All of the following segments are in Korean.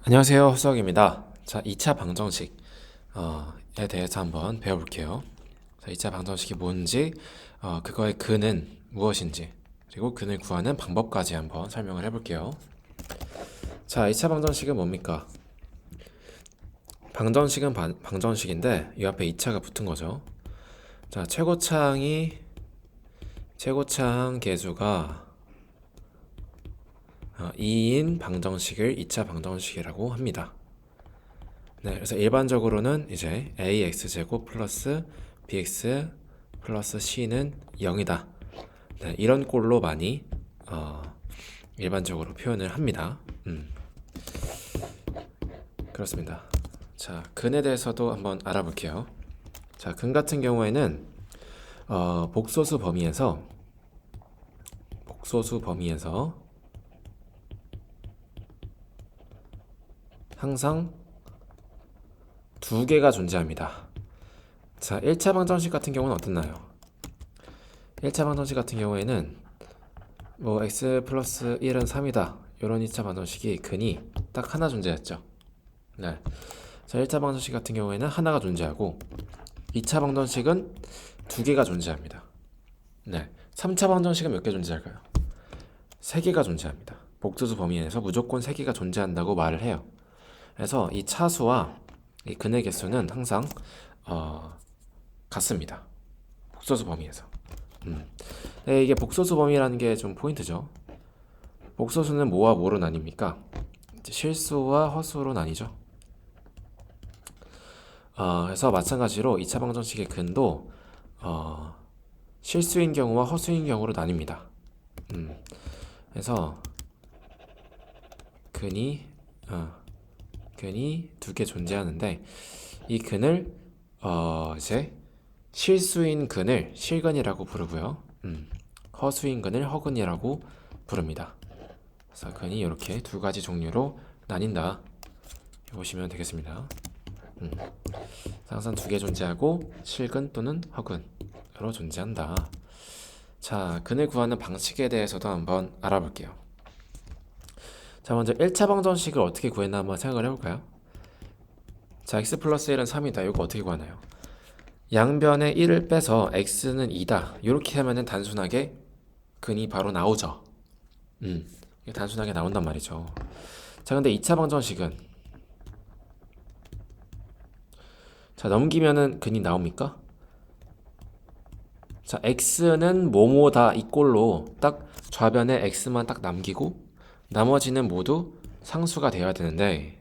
안녕하세요, 수학입니다. 자, 2차 방정식에 대해서 한번 배워볼게요. 자, 2차 방정식이 뭔지, 그거의 근은 무엇인지, 그리고 근을 구하는 방법까지 한번 설명을 해볼게요. 자, 2차 방정식은 뭡니까? 방정식은 방정식인데 이 앞에 2차가 붙은 거죠. 자, 최고차항 계수가 2인 방정식을 2차 방정식이라고 합니다. 네, 그래서 일반적으로는 이제 ax제곱 플러스 bx 플러스 c는 0이다. 네, 이런 꼴로 많이 일반적으로 표현을 합니다. 그렇습니다. 자, 근에 대해서도 한번 알아볼게요. 자, 근 같은 경우에는 복소수 범위에서 항상 두 개가 존재합니다. 자, 1차 방정식 같은 경우는 어떻나요? 1차 방정식 같은 경우에는 뭐 x 플러스 1은 3이다. 이런 2차 방정식이 근이 딱 하나 존재했죠. 네. 자, 1차 방정식 같은 경우에는 하나가 존재하고 2차 방정식은 두 개가 존재합니다. 네. 3차 방정식은 몇 개 존재할까요? 세 개가 존재합니다. 복소수 범위에서 무조건 세 개가 존재한다고 말을 해요. 그래서 이 차수와 이 근의 개수는 항상 같습니다. 복소수 범위에서. 네, 이게 복소수 범위라는 게 좀 포인트죠. 복소수는 뭐와 뭐로 나뉩니까? 실수와 허수로 나뉘죠. 그래서 마찬가지로 2차 방정식의 근도 실수인 경우와 허수인 경우로 나뉩니다. 그래서 근이 두 개 존재하는데 이 근을 이제 실수인 근을 실근이라고 부르고요. 허수인 근을 허근이라고 부릅니다. 그래서 근이 이렇게 두 가지 종류로 나뉜다. 보시면 되겠습니다. 항상 두 개 존재하고 실근 또는 허근으로 존재한다. 자, 근을 구하는 방식에 대해서도 한번 알아볼게요. 자, 먼저 1차 방정식을 어떻게 구했나 한번 생각을 해볼까요? 자, x 플러스 1은 3이다. 이거 어떻게 구하나요? 양변에 1을 빼서 x는 2다. 이렇게 하면은 단순하게 근이 바로 나오죠. 단순하게 나온단 말이죠. 자, 근데 2차 방정식은 자, 넘기면은 근이 나옵니까? 자, x는 뭐뭐다 이 꼴로 딱 좌변에 x만 딱 남기고 나머지는 모두 상수가 되어야 되는데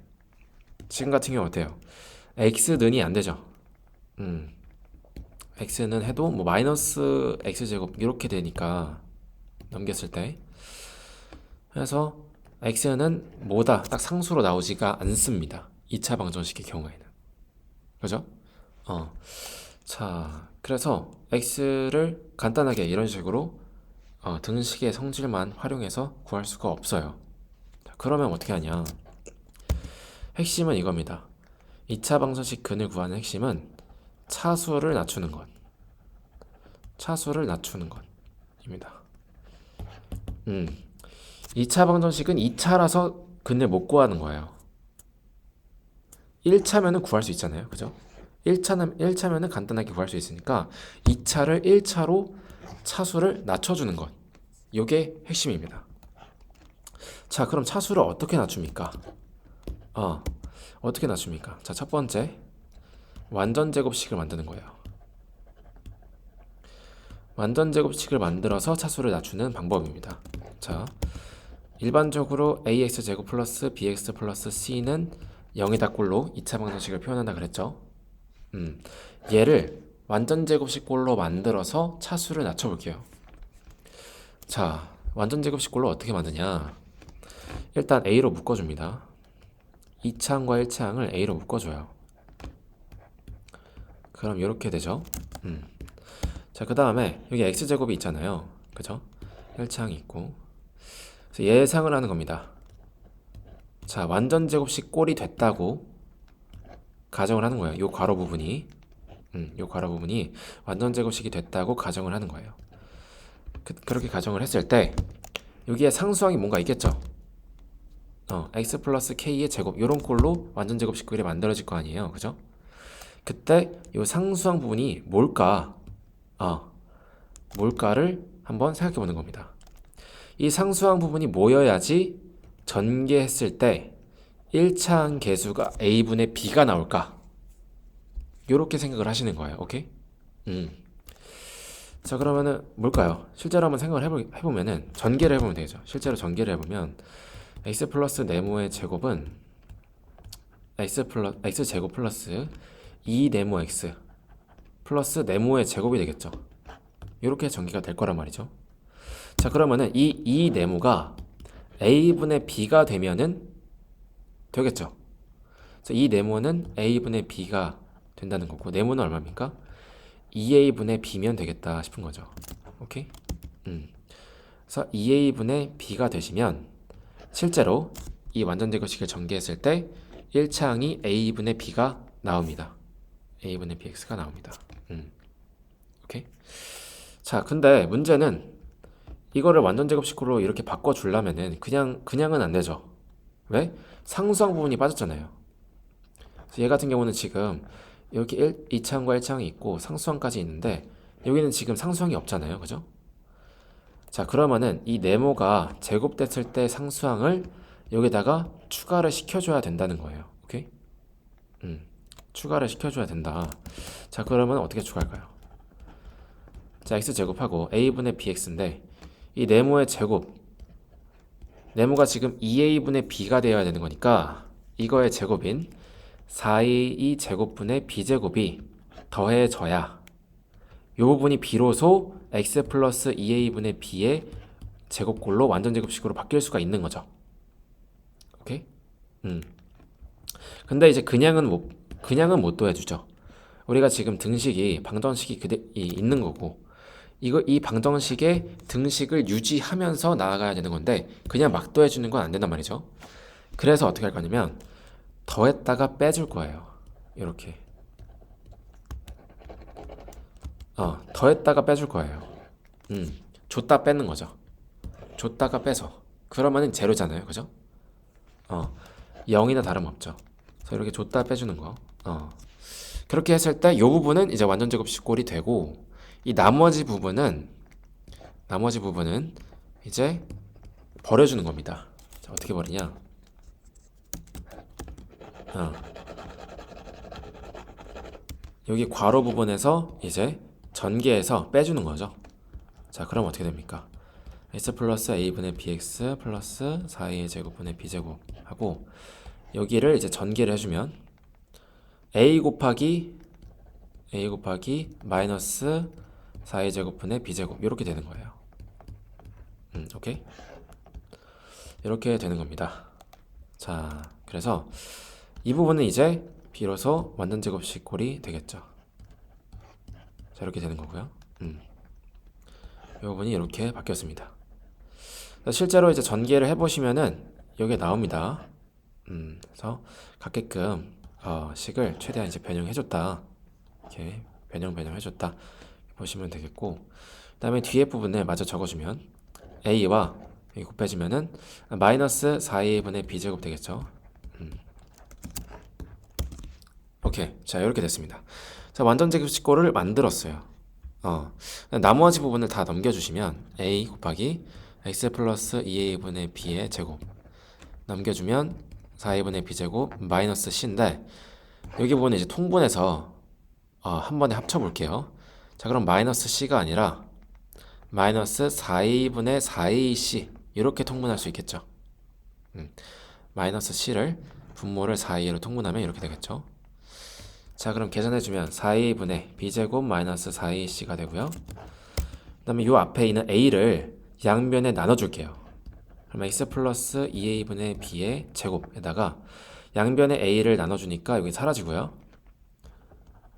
지금 같은 경우 어때요? x는이 안 되죠. x는 해도 뭐 마이너스 x제곱 이렇게 되니까 넘겼을 때 그래서 x는 뭐다 딱 상수로 나오지가 않습니다. 2차 방정식의 경우에는. 그죠? 자, 그래서 x를 간단하게 이런 식으로 등식의 성질만 활용해서 구할 수가 없어요. 자, 그러면 어떻게 하냐? 핵심은 이겁니다. 2차 방정식 근을 구하는 핵심은 차수를 낮추는 것. 차수를 낮추는 것입니다. 2차 방정식은 2차라서 근을 못 구하는 거예요. 1차면은 구할 수 있잖아요. 그죠? 1차면은 간단하게 구할 수 있으니까 2차를 1차로 차수를 낮춰주는 것. 이게 핵심입니다. 자, 그럼 차수를 어떻게 낮춥니까? 어떻게 낮춥니까? 자, 첫 번째, 완전 제곱식을 만드는 거예요. 완전 제곱식을 만들어서 차수를 낮추는 방법입니다. 자, 일반적으로 ax제곱 플러스 bx 플러스 c는 0이다 꼴로 2차 방정식을 표현한다 그랬죠. 얘를 완전 제곱식 꼴로 만들어서 차수를 낮춰볼게요. 자, 완전 제곱식 꼴로 어떻게 만드냐? 일단 a로 묶어줍니다. 2차항과 1차항을 a로 묶어줘요. 그럼 이렇게 되죠. 자, 그 다음에 여기 x제곱이 있잖아요. 그죠? 1차항이 있고 그래서 예상을 하는 겁니다. 자, 완전 제곱식 꼴이 됐다고 가정을 하는 거예요. 요 괄호 부분이 요 괄호 부분이 완전 제곱식이 됐다고 가정을 하는 거예요. 그렇게 가정을 했을 때 여기에 상수항이 뭔가 있겠죠. x 플러스 k의 제곱 요런 꼴로 완전 제곱 식구일이 만들어질 거 아니에요. 그죠? 그때 요 상수항 부분이 뭘까를 한번 생각해 보는 겁니다. 이 상수항 부분이 모여야지 전개했을 때 1차항 계수가 a분의 b가 나올까? 요렇게 생각을 하시는 거예요. 오케이? 자, 그러면은 뭘까요? 실제로 한번 생각을 해보면은 전개를 해보면 되겠죠. 실제로 전개를 해보면 x 플러스 네모의 제곱은 x 제곱 플러스 2 네모 x 플러스 네모의 제곱이 되겠죠. 이렇게 전개가 될 거란 말이죠. 자, 그러면은 이 네모가 a분의 b가 되면은 되겠죠. 이 네모는 a분의 b가 된다는 거고, 네모는 얼마입니까? 2a분의 b면 되겠다 싶은 거죠. 오케이? 그래서 2a분의 b가 되시면 실제로 이 완전 제곱식을 전개했을 때 1차항이 a분의 b가 나옵니다. a분의 bx가 나옵니다. 오케이? 자, 근데 문제는 이거를 완전 제곱식으로 이렇게 바꿔주려면은 그냥은 안 되죠. 왜? 상수항 부분이 빠졌잖아요. 그래서 얘 같은 경우는 지금 여기 2차항과 1차항이 있고 상수항까지 있는데 여기는 지금 상수항이 없잖아요. 그죠? 자, 그러면은 이 네모가 제곱됐을 때 상수항을 여기다가 추가를 시켜줘야 된다는 거예요. 오케이? 추가를 시켜줘야 된다. 자, 그러면 어떻게 추가할까요? 자, x제곱하고 a분의 bx인데 이 네모의 제곱, 네모가 지금 2a분의 b가 되어야 되는 거니까 이거의 제곱인 4a 제곱분의 b제곱이 더해져야 이 부분이 비로소 x 플러스 2a분의 b의 제곱꼴로 완전 제곱식으로 바뀔 수가 있는 거죠. 오케이? 근데 이제 그냥은 못 더해주죠. 우리가 지금 등식이 방정식이 있는 거고 이 방정식의 등식을 유지하면서 나아가야 되는 건데 그냥 막 더해주는 건 안 된단 말이죠. 그래서 어떻게 할 거냐면 더했다가 빼줄 거예요. 이렇게 더했다가 빼줄 거예요. 줬다 빼는 거죠. 줬다가 빼서 그러면은 제로잖아요. 그죠? 0이나 다름없죠. 그래서 이렇게 줬다 빼주는 거. 그렇게 했을 때 이 부분은 이제 완전 제곱식 꼴이 되고 이 나머지 부분은 이제 버려주는 겁니다. 자, 어떻게 버리냐? 여기 괄호 부분에서 이제 전개해서 빼주는 거죠. 자, 그럼 어떻게 됩니까? x 플러스 a분의 bx 플러스 4a의 제곱분의 b제곱 하고 여기를 이제 전개를 해주면 a 곱하기 마이너스 4의 제곱분의 b제곱 이렇게 되는 거예요. 오케이? 이렇게 되는 겁니다. 자, 그래서 이 부분은 이제 비로소 완전 제곱식 꼴이 되겠죠. 자, 이렇게 되는 거고요. 이 부분이 이렇게 바뀌었습니다. 실제로 이제 전개를 해보시면은 여기에 나옵니다. 그래서 갖게끔 식을 최대한 이제 변형해줬다. 이렇게 변형해줬다. 보시면 되겠고, 그 다음에 뒤에 부분을 마저 적어주면 a와 여기 곱해지면은 마이너스 4a분의 b제곱 되겠죠. 오케이. 자, 이렇게 됐습니다. 자, 완전 제곱식꼴을 만들었어요. 나머지 부분을 다 넘겨주시면 a 곱하기 x 플러스 2a분의 b의 제곱 넘겨주면 4a분의 b제곱 마이너스 c인데 여기 부분은 이제 통분해서 한 번에 합쳐볼게요. 자, 그럼 마이너스 c가 아니라 마이너스 4a분의 4ac 이렇게 통분할 수 있겠죠. 마이너스 c를 분모를 4a로 통분하면 이렇게 되겠죠. 자, 그럼 계산해주면 4a분의 b제곱 마이너스 4ac가 되고요. 그 다음에 이 앞에 있는 a를 양면에 나눠줄게요. 그럼 x 플러스 2a분의 b의 제곱에다가 양변에 a를 나눠주니까 여기 사라지고요.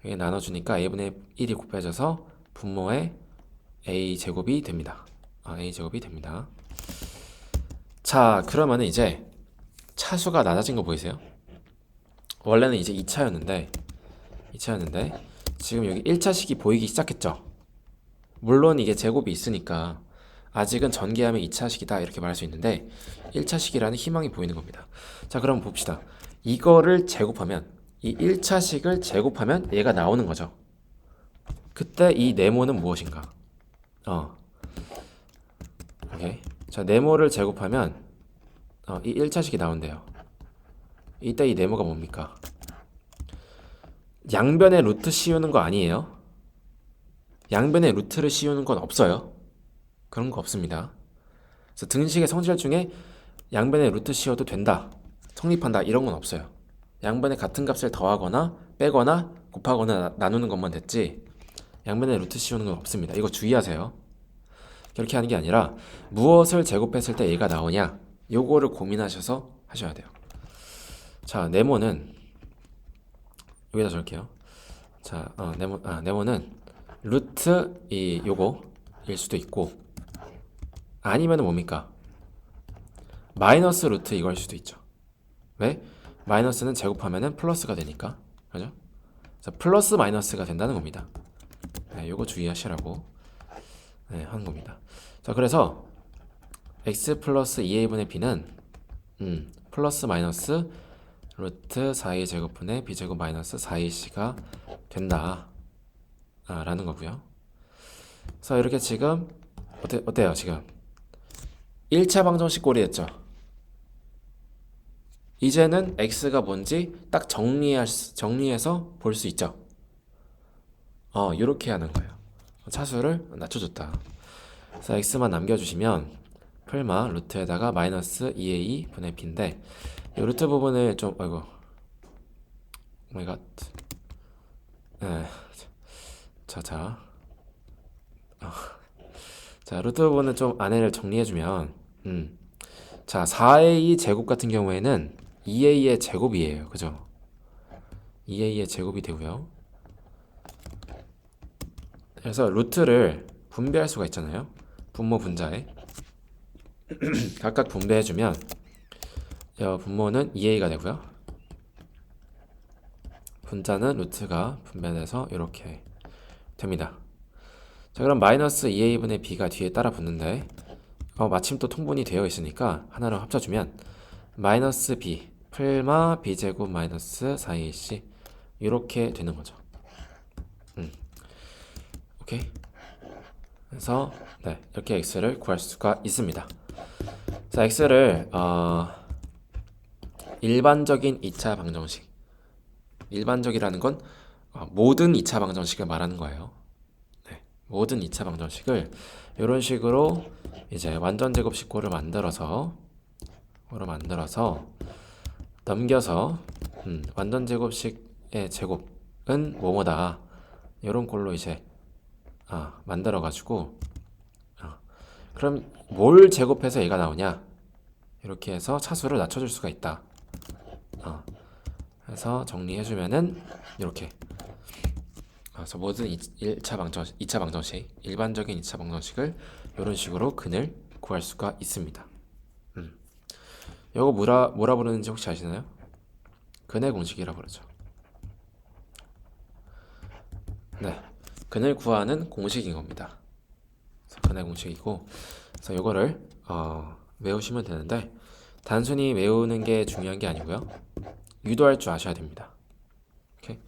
여기 나눠주니까 a분의 1이 곱해져서 분모에 a제곱이 됩니다. a제곱이 됩니다. 자, 그러면은 이제 차수가 낮아진 거 보이세요? 원래는 이제 2차였는데 지금 여기 1차식이 보이기 시작했죠. 물론 이게 제곱이 있으니까 아직은 전개하면 2차식이다 이렇게 말할 수 있는데 1차식이라는 희망이 보이는 겁니다. 자, 그럼 봅시다. 이거를 제곱하면 이 1차식을 제곱하면 얘가 나오는 거죠. 그때 이 네모는 무엇인가? 오케이. 자, 네모를 제곱하면 이 1차식이 나온대요. 이때 이 네모가 뭡니까? 양변에 루트 씌우는 거 아니에요? 양변에 루트를 씌우는 건 없어요. 그런 거 없습니다. 그래서 등식의 성질 중에 양변에 루트 씌워도 된다, 성립한다 이런 건 없어요. 양변에 같은 값을 더하거나 빼거나 곱하거나 나누는 것만 됐지 양변에 루트 씌우는 건 없습니다. 이거 주의하세요. 그렇게 하는 게 아니라 무엇을 제곱했을 때 얘가 나오냐 요거를 고민하셔서 하셔야 돼요. 자, 네모는 여기다 적을게요. 자, 네모는 루트 요거일 수도 있고 아니면 뭡니까? 마이너스 루트 이거일 수도 있죠. 왜? 마이너스는 제곱하면은 플러스가 되니까. 그죠? 그래서 플러스 마이너스가 된다는 겁니다. 네, 요거 주의하시라고 하는 겁니다. 자, 그래서 x 플러스 2a분의 b는 플러스 마이너스 루트 4a 제곱분의 b제곱 마이너스 4ac가 된다 라는 거고요. 그래서 이렇게 지금 어때요 지금 1차 방정식 꼴이 됐죠. 이제는 x가 뭔지 딱 정리해서 볼 수 있죠. 이렇게 하는 거예요. 차수를 낮춰줬다. 그래서 x만 남겨주시면 풀마 루트에다가 마이너스 2a 분의 b인데 이 루트 부분을 좀 오마이갓 자, 루트 부분은 좀 안에를 정리해주면 자, 4a 제곱 같은 경우에는 2a의 제곱이에요. 그죠? 2a의 제곱이 되고요. 그래서 루트를 분배할 수가 있잖아요. 분모 분자에 각각 분배해주면 분모는 2a가 되고요. 분자는 루트가 분배돼서 이렇게 됩니다. 자, 그럼 마이너스 2a분의 b가 뒤에 따라 붙는데 마침 또 통분이 되어 있으니까 하나를 합쳐주면 마이너스 b 풀마 b제곱 마이너스 4ac 이렇게 되는 거죠. 오케이. 그래서 이렇게 x를 구할 수가 있습니다. 자, x를 일반적인 2차 방정식, 일반적이라는 건 모든 2차 방정식을 말하는 거예요. 모든 2차 방정식을 이런 식으로 이제 완전 제곱식꼴을 만들어서 넘겨서 완전 제곱식의 제곱은 뭐뭐다 이런 꼴로 이제 만들어 가지고 그럼 뭘 제곱해서 얘가 나오냐 이렇게 해서 차수를 낮춰줄 수가 있다. 해서 정리해주면은 이렇게 그래서 모든 2차 방정식, 일반적인 2차 방정식을 이런 식으로 근을 구할 수가 있습니다. 이거 뭐라 부르는지 혹시 아시나요? 근의 공식이라 부르죠. 네, 근을 구하는 공식인 겁니다. 그래서 근의 공식이고, 그래서 이거를 외우시면 되는데 단순히 외우는 게 중요한 게 아니고요. 유도할 줄 아셔야 됩니다. 오케이.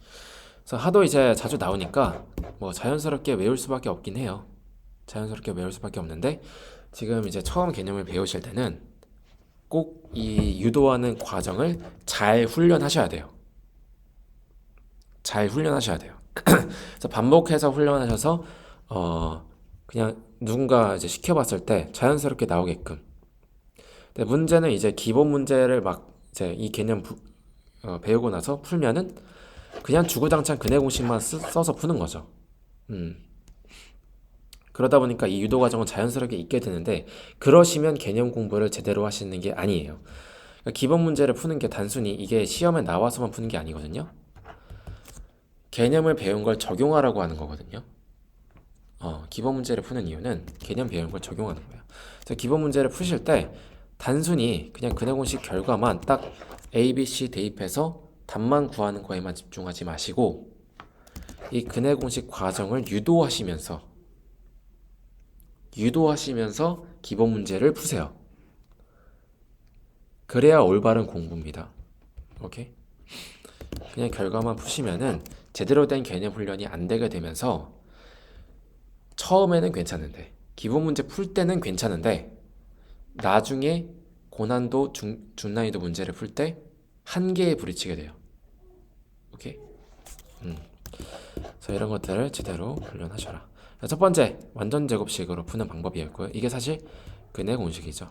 그래서 하도 이제 자주 나오니까 뭐 자연스럽게 외울 수밖에 없긴 해요. 자연스럽게 외울 수밖에 없는데 지금 이제 처음 개념을 배우실 때는 꼭 이 유도하는 과정을 잘 훈련하셔야 돼요. 잘 훈련하셔야 돼요. 그래서 반복해서 훈련하셔서 그냥 누군가 이제 시켜봤을 때 자연스럽게 나오게끔. 근데 문제는 이제 기본 문제를 막 이제 이 개념 배우고 나서 풀면은 그냥 주구장창 근해 공식만 써서 푸는 거죠. 그러다 보니까 이 유도 과정은 자연스럽게 있게 되는데 그러시면 개념 공부를 제대로 하시는 게 아니에요. 그러니까 기본 문제를 푸는 게 단순히 이게 시험에 나와서만 푸는 게 아니거든요. 개념을 배운 걸 적용하라고 하는 거거든요. 기본 문제를 푸는 이유는 개념 배운 걸 적용하는 거예요. 그래서 기본 문제를 푸실 때 단순히 그냥 근해 공식 결과만 딱 A, B, C 대입해서 답만 구하는 거에만 집중하지 마시고 이 근해 공식 과정을 유도하시면서 유도하시면서 기본 문제를 푸세요. 그래야 올바른 공부입니다. 오케이? 그냥 결과만 푸시면은 제대로 된 개념 훈련이 안 되게 되면서 처음에는 괜찮은데 기본 문제 풀 때는 괜찮은데 나중에 고난도 중난이도 문제를 풀 때 한계에 부딪히게 돼요. 오케이? 그래서 이런 것들을 제대로 훈련하셔라. 첫 번째, 완전 제곱식으로 푸는 방법이었고요. 이게 사실 근해 공식이죠.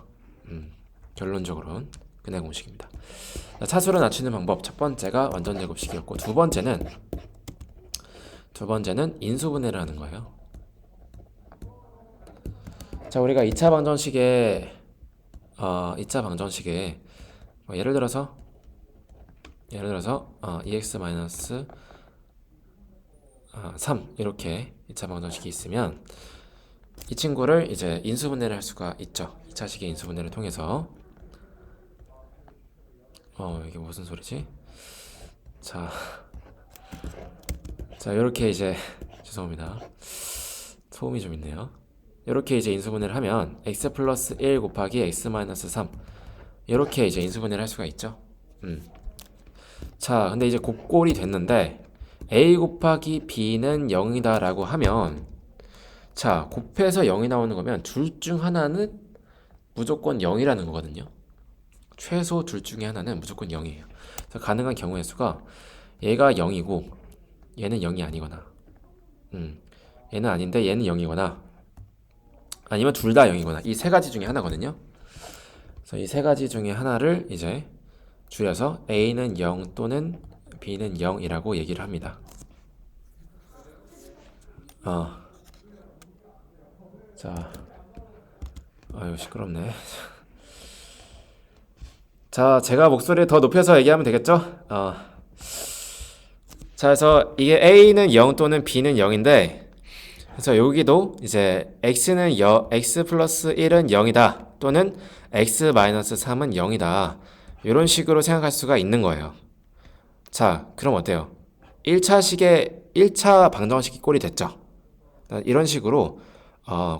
결론적으로는 근해 공식입니다. 차수를 낮추는 방법 첫 번째가 완전 제곱식이었고 두 번째는 인수분해를 하는 거예요. 자, 우리가 2차 방정식에 예를 들어서 2x-3 이렇게 2차 방정식이 있으면 이 친구를 이제 인수분해를 할 수가 있죠. 2차식의 인수분해를 통해서 이게 무슨 소리지? 자, 이렇게 이제 죄송합니다. 소음이 좀 있네요. 이렇게 이제 인수분해를 하면 x 플러스 1 곱하기 x 마이너스 3 이렇게 이제 인수분해를 할 수가 있죠. 자, 근데 이제 곱꼴이 됐는데 a 곱하기 b는 0이다 라고 하면 자, 곱해서 0이 나오는 거면 둘 중 하나는 무조건 0이라는 거거든요. 최소 둘 중에 하나는 무조건 0이에요. 그래서 가능한 경우의 수가 얘가 0이고 얘는 0이 아니거나 얘는 아닌데 얘는 0이거나 아니면 둘 다 0이거나 이 세 가지 중에 하나거든요. 그래서 이 세 가지 중에 하나를 이제 줄여서 A는 0 또는 B는 0이라고 얘기를 합니다. 자, 아유 시끄럽네. 자, 제가 목소리를 더 높여서 얘기하면 되겠죠? 자, 그래서 이게 A는 0 또는 B는 0인데 그래서 여기도 이제 x 플러스 1은 0이다 또는 x 마이너스 3은 0이다 이런 식으로 생각할 수가 있는 거예요. 자, 그럼 어때요? 1차 방정식이 꼴이 됐죠. 이런 식으로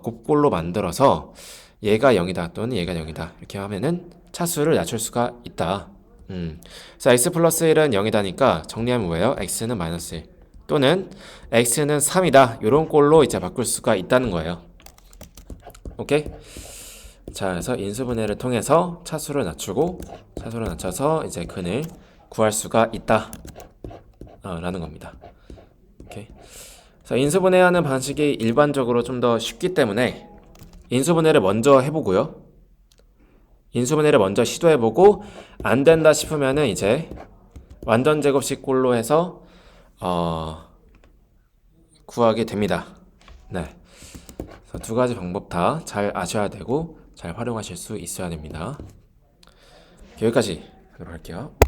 곱꼴로 만들어서 얘가 0이다 또는 얘가 0이다 이렇게 하면은 차수를 낮출 수가 있다. 그래서 x 플러스 1은 0이다니까 정리하면 뭐예요? x는 마이너스 1 또는 x는 3이다 이런 꼴로 이제 바꿀 수가 있다는 거예요. 오케이? 자, 그래서 인수분해를 통해서 차수를 낮춰서 이제 근을 구할 수가 있다 라는 겁니다. 오케이? 그래서 인수분해하는 방식이 일반적으로 좀 더 쉽기 때문에 인수분해를 먼저 해보고요. 인수분해를 먼저 시도해보고 안 된다 싶으면은 이제 완전 제곱식 꼴로 해서 구하게 됩니다. 네. 그래서 두 가지 방법 다 잘 아셔야 되고 잘 활용하실 수 있어야 됩니다. 여기까지 하도록 할게요.